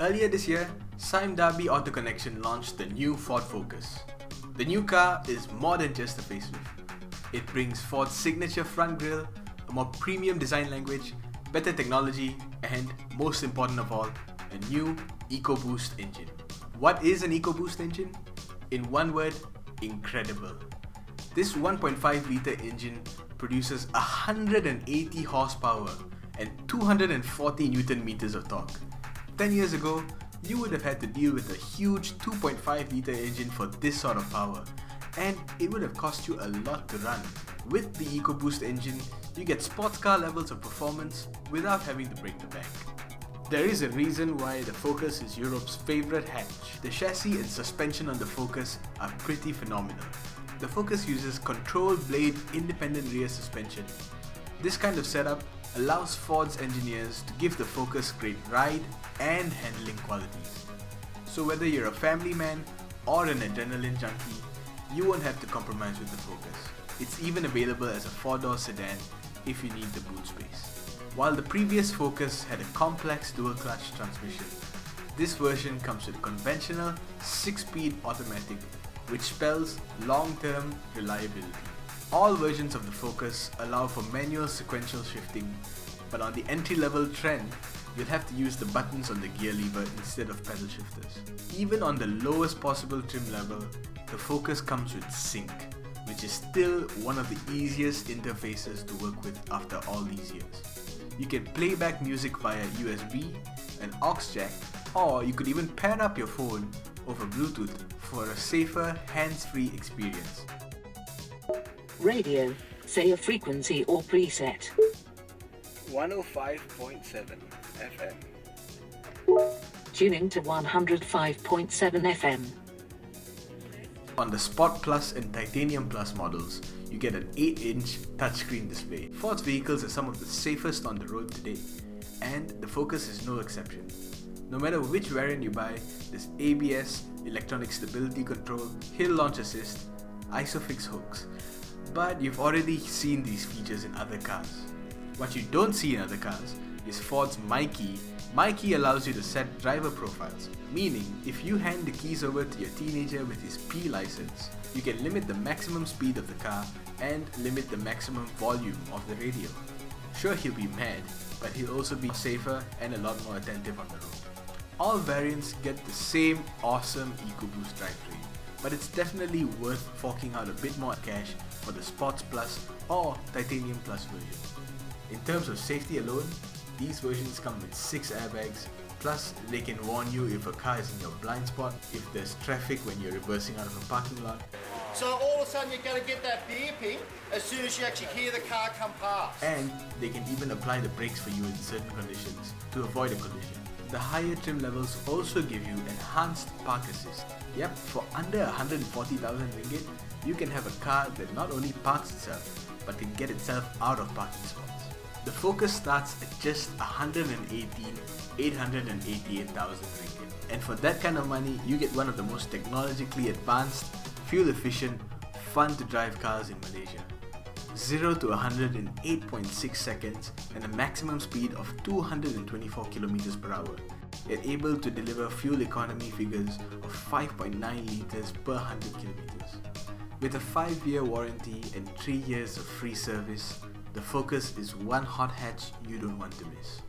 Earlier this year, Sime Darby Auto Connection launched the new Ford Focus. The new car is more than just a facelift. It brings Ford's signature front grille, a more premium design language, better technology, and most important of all, a new EcoBoost engine. What is an EcoBoost engine? In one word, incredible. This 1.5 litre engine produces 180 horsepower and 240 Newton meters of torque. 10 years ago, you would have had to deal with a huge 2.5 litre engine for this sort of power, and it would have cost you a lot to run. With the EcoBoost engine, you get sports car levels of performance without having to break the bank. There is a reason why the Focus is Europe's favourite hatch. The chassis and suspension on the Focus are pretty phenomenal. The Focus uses control blade independent rear suspension. This kind of setup allows Ford's engineers to give the Focus great ride and handling qualities. So whether you're a family man or an adrenaline junkie, you won't have to compromise with the Focus. It's even available as a 4-door sedan if you need the boot space. While the previous Focus had a complex dual-clutch transmission, this version comes with conventional 6-speed automatic, which spells long-term reliability. All versions of the Focus allow for manual sequential shifting, but on the entry-level trend, you'll have to use the buttons on the gear lever instead of pedal shifters. Even on the lowest possible trim level, the Focus comes with Sync, which is still one of the easiest interfaces to work with after all these years. You can play back music via USB, an aux jack, or you could even pair up your phone over Bluetooth for a safer, hands-free experience. Radio, say a frequency or preset. 105.7 FM. Tuning to 105.7 FM. On the Sport Plus and Titanium Plus models, you get an 8-inch touchscreen display. Ford's vehicles are some of the safest on the road today, and the Focus is no exception. No matter which variant you buy, there's ABS, electronic stability control, hill launch assist, ISOFIX hooks. But you've already seen these features in other cars. What you don't see in other cars is Ford's Mk3. Mk3 allows you to set driver profiles, meaning if you hand the keys over to your teenager with his P license, you can limit the maximum speed of the car and limit the maximum volume of the radio. Sure, he'll be mad, but he'll also be safer and a lot more attentive on the road. All variants get the same awesome EcoBoost drivetrain, but it's definitely worth forking out a bit more cash for the Sports Plus or Titanium Plus version. In terms of safety alone, these versions come with 6 airbags, plus they can warn you if a car is in your blind spot, if there's traffic when you're reversing out of a parking lot. So all of a sudden you're going to get that beeping as soon as you actually hear the car come past. And they can even apply the brakes for you in certain conditions to avoid a collision. The higher trim levels also give you enhanced park assist. Yep, for under 140,000 ringgit, you can have a car that not only parks itself, but can get itself out of parking spots. The Focus starts at just 888,000 ringgit. And for that kind of money, you get one of the most technologically advanced, fuel-efficient, fun-to-drive cars in Malaysia. 0 to 100 in 8.6 seconds and a maximum speed of 224 km per hour. Yet able to deliver fuel economy figures of 5.9 litres per 100 km. With a 5-year warranty and 3 years of free service, the Focus is one hot hatch you don't want to miss.